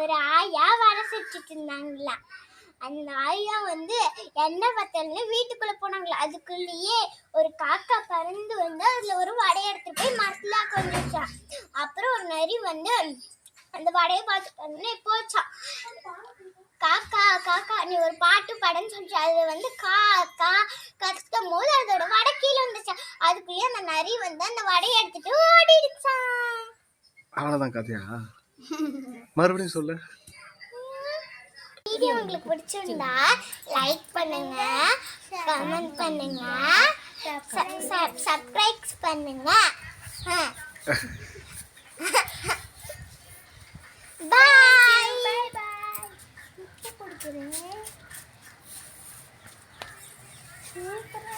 ஒரு ஆயா வடை செஞ்சுட்டு இருந்தாங்களா. அந்த ஆயா வந்து என்ன பார்த்தோம்னா வீட்டுக்குள்ள போனாங்களா. அதுக்குள்ளேயே ஒரு காக்கா பறந்து வந்து அதுல ஒரு வடையை எடுத்துட்டு போய் மரத்துல கொண்டுச்சான். அப்புறம் ஒரு நரி வந்து அந்த வடையை பார்த்துட்டு போச்சான். காக்கா காக்கா நீ ஒரு பாட்டு பாடன்னு சொல்லிச்சு. அது வந்து காக்கா கத்தும் போது அதோட வடை கீழே வந்துச்சா. அதுக்குள்ளேயே அந்த நரி வந்து அந்த வடையை எடுத்துட்டு ஓடிடுச்சான். அவ்வளவுதான் கதையா? மறுபடியும் சொல்லு. வீடியோ உங்களுக்கு பிடிச்சிருந்தா லைக் பண்ணுங்க, கமெண்ட் பண்ணுங்க, சப்ஸ்கிரைப் பண்ணுங்க. பாய் பாய் பாய். முட்டை கொடுக்குறேன். சூப்பரா